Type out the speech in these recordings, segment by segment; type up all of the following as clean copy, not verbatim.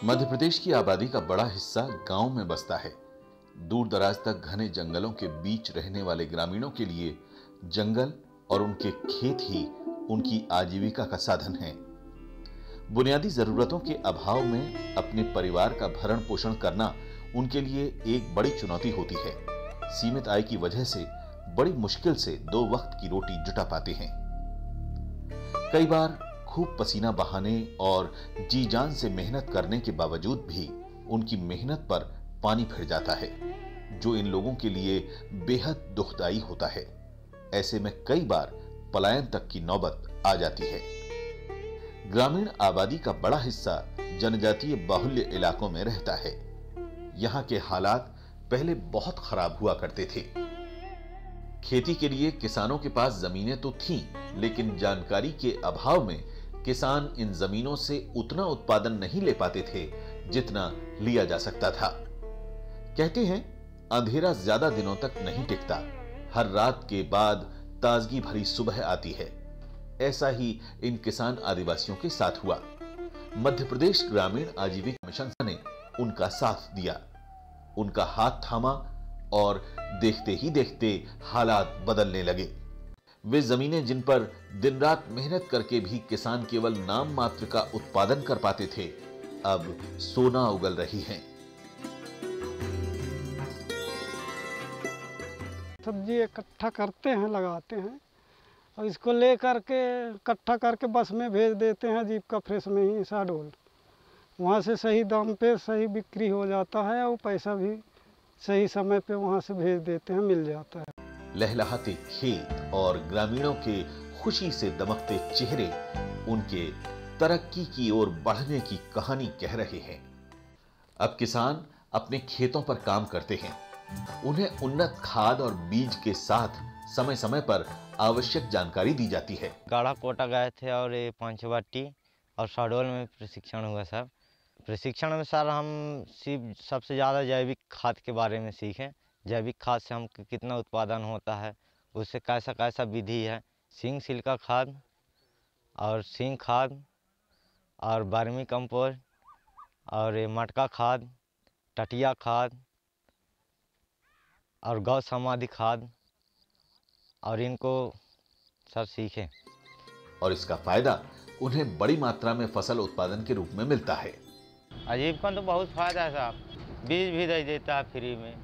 मध्य प्रदेश की आबादी का बड़ा हिस्सा गांव में बसता है। दूर दराज तक घने जंगलों के बीच रहने वाले ग्रामीणों के लिए जंगल और उनके खेत ही उनकी आजीविका का साधन है। बुनियादी जरूरतों के अभाव में अपने परिवार का भरण पोषण करना उनके लिए एक बड़ी चुनौती होती है। सीमित आय की वजह से बड़ी मुश्किल से 2 वक्त की रोटी जुटा पाते हैं। कई बार खूब पसीना बहाने और जी जान से मेहनत करने के बावजूद भी उनकी मेहनत पर पानी फिर जाता है, जो इन लोगों के लिए बेहद दुखदाई होता है। ऐसे में कई बार पलायन तक की नौबत आ जाती है। ग्रामीण आबादी का बड़ा हिस्सा जनजातीय बाहुल्य इलाकों में रहता है। यहाँ के हालात पहले बहुत खराब हुआ करते थे। खेती के लिए किसानों के पास जमीनें तो थीं, लेकिन जानकारी के अभाव में किसान इन जमीनों से उतना उत्पादन नहीं ले पाते थे जितना लिया जा सकता था। कहते हैं, अंधेरा ज्यादा दिनों तक नहीं टिकता, हर रात के बाद ताजगी भरी सुबह आती है। ऐसा ही इन किसान आदिवासियों के साथ हुआ। मध्य प्रदेश ग्रामीण आजीविका मिशन ने उनका साथ दिया, उनका हाथ थामा और देखते ही देखते हालात बदलने लगे। वे जमीनें जिन पर दिन रात मेहनत करके भी किसान केवल नाम मात्र का उत्पादन कर पाते थे, अब सोना उगल रही हैं। सब्जी इकट्ठा करते हैं, लगाते हैं और इसको ले करके इकट्ठा करके बस में भेज देते हैं जीविका फ्रेश में ही शहडोल। वहाँ से सही दाम पे सही बिक्री हो जाता है और पैसा भी सही समय पे वहाँ से भेज देते हैं, मिल जाता है। लहलहाते खेत और ग्रामीणों के खुशी से दमकते चेहरे उनके तरक्की की ओर बढ़ने की कहानी कह रहे हैं। अब किसान अपने खेतों पर काम करते हैं। उन्हें उन्नत खाद और बीज के साथ समय समय पर आवश्यक जानकारी दी जाती है। गाढ़ा कोटा गए थे और ये पंचवटी और शहडोल में प्रशिक्षण हुआ सर। प्रशिक्षण में सर हम सबसे ज़्यादा जैविक खाद के बारे में सीखे। जैविक खाद से हम कितना उत्पादन होता है, उससे कैसा कैसा विधि है, सिंग सिल्का खाद और सिंग खाद और वर्मी कंपोस्ट और ये मटका खाद, टटिया खाद और गौ समाधि खाद, और इनको सब सीखे। और इसका फायदा उन्हें बड़ी मात्रा में फसल उत्पादन के रूप में मिलता है। आजीविका तो बहुत फायदा है साहब, बीज भी दे देता है फ्री में,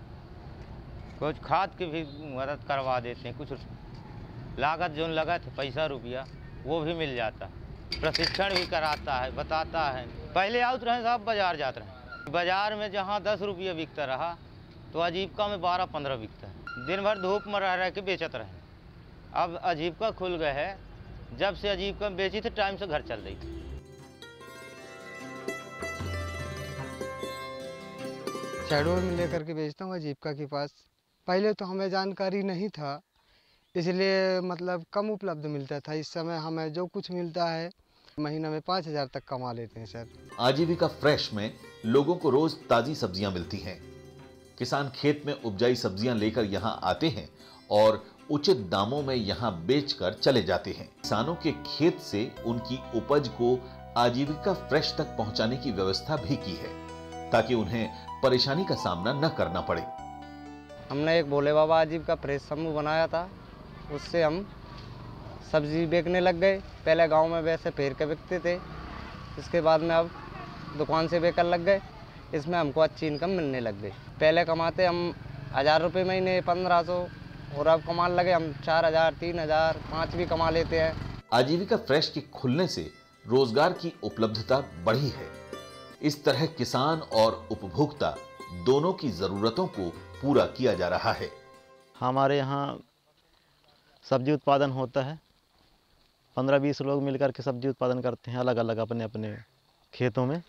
कुछ खाद की भी मदद करवा देते हैं, कुछ लागत जो लगा थे पैसा रुपया वो भी मिल जाता है। प्रशिक्षण भी कराता है, बताता है। पहले आउट रहे साहब, बाजार जाते रहे, बाजार में जहाँ 10 रुपये बिकता रहा तो आजीविका में 12-15 बिकता है। दिन भर धूप में रह के बेचत रहे। अब आजीविका खुल गए है, जब से आजीविका बेची थे टाइम से घर चल रही थी। शहडोल में लेकर के बेचता हूँ आजीविका के पास। पहले तो हमें जानकारी नहीं था, इसलिए मतलब कम उपलब्ध मिलता था। इस समय हमें जो कुछ मिलता है महीना में 5,000 तक कमा लेते हैं सर। आजीविका फ्रेश में लोगों को रोज ताजी सब्जियां मिलती हैं। किसान खेत में उपजाई सब्जियां लेकर यहां आते हैं और उचित दामों में यहां बेचकर चले जाते हैं। किसानों के खेत से उनकी उपज को आजीविका फ्रेश तक पहुंचाने की व्यवस्था भी की है, ताकि उन्हें परेशानी का सामना न करना पड़े। हमने एक भोले बाबा आजीविका फ्रेश समूह बनाया था, उससे हम सब्जी बेचने लग गए। पहले गांव में वैसे फेर के बिकते थे, इसके बाद में अब दुकान से बेचकर लग गए। इसमें हमको अच्छी इनकम मिलने लग गई। पहले कमाते हम 1,000 रुपये महीने, 1,500, और अब कमाने लगे हम 4,000, 3,000, 5 भी कमा लेते हैं। आजीविका फ्रेश के खुलने से रोजगार की उपलब्धता बढ़ी है। इस तरह किसान और उपभोक्ता दोनों की जरूरतों को पूरा किया जा रहा है। हमारे यहाँ सब्जी उत्पादन होता है। 15-20 लोग मिलकर के सब्जी उत्पादन करते हैं अलग अलग अपने अपने खेतों में,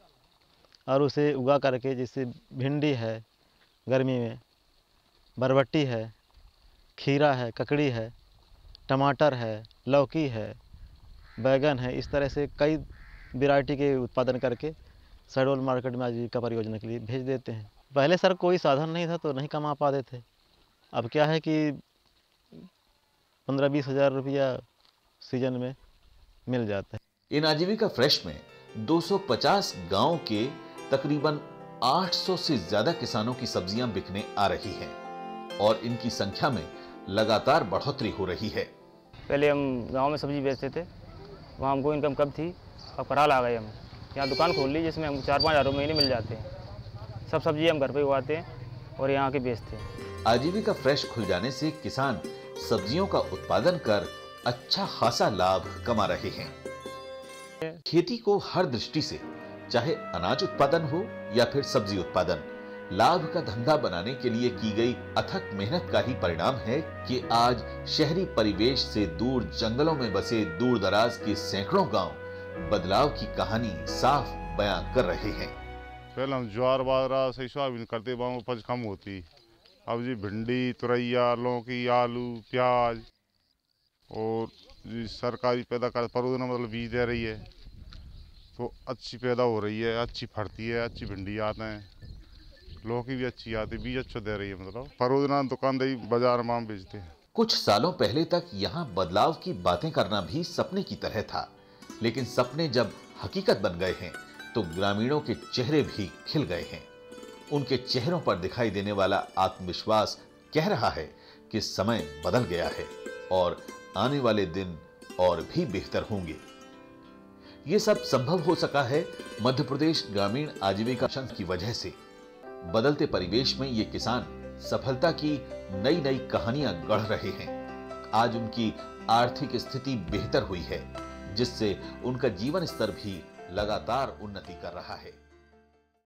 और उसे उगा करके, जैसे भिंडी है गर्मी में, बरबट्टी है, खीरा है, ककड़ी है, टमाटर है, लौकी है, बैगन है, इस तरह से कई वैरायटी के उत्पादन करके शहडोल मार्केट में आजीविका परियोजना के लिए भेज देते हैं। पहले सर कोई साधन नहीं था तो नहीं कमा पाते थे। अब क्या है कि 15-20 हज़ार रुपया सीजन में मिल जाता है। इन आजीविका फ्रेश में 250 गांव के तकरीबन 800 से ज्यादा किसानों की सब्जियां बिकने आ रही हैं और इनकी संख्या में लगातार बढ़ोतरी हो रही है। पहले हम गांव में सब्जी बेचते थे, वहाँ हमको इनकम कम थी, अब कराल आ गए हम। यहाँ दुकान खोल ली जिसमें हम 4-5 हज़ार महीने मिल जाते हैं। सब सब्जी हम घर पे उगाते हैं और यहाँ के बेचते हैं। आजीविका फ्रेश खुल जाने से किसान सब्जियों का उत्पादन कर अच्छा खासा लाभ कमा रहे हैं। खेती को हर दृष्टि से, चाहे अनाज उत्पादन हो या फिर सब्जी उत्पादन, लाभ का धंधा बनाने के लिए की गई अथक मेहनत का ही परिणाम है कि आज शहरी परिवेश से दूर जंगलों में बसे दूर दराज के सैकड़ों गांव बदलाव की कहानी साफ बयां कर रहे हैं। पहले हम ज्वार बाजरा सही सोयाबीन करते, वहाँ उपज कम होती। अब जी भिंडी, तुरैया, लौकी, आलू, प्याज और सरकारी पैदा कर परोजना मतलब बीज दे रही है, तो अच्छी पैदा हो रही है, अच्छी फड़ती है, अच्छी भिंडी आते हैं, लौकी भी अच्छी आती, बीज अच्छा दे रही है। मतलब परोजना दुकानदारी बाजार में हम बेचते हैं। कुछ सालों पहले तक यहाँ बदलाव की बातें करना भी सपने की तरह था, लेकिन सपने जब हकीकत बन गए हैं तो ग्रामीणों के चेहरे भी खिल गए हैं। उनके चेहरों पर दिखाई देने वाला आत्मविश्वास कह रहा है कि समय बदल गया है और आने वाले दिन और भी बेहतर होंगे। ये सब संभव हो सका है मध्य प्रदेश ग्रामीण आजीविका मिशन की वजह से। बदलते परिवेश में ये किसान सफलता की नई नई कहानियां गढ़ रहे हैं। आज उनकी आर्थिक स्थिति बेहतर हुई है, जिससे उनका जीवन स्तर भी लगातार उन्नति कर रहा है।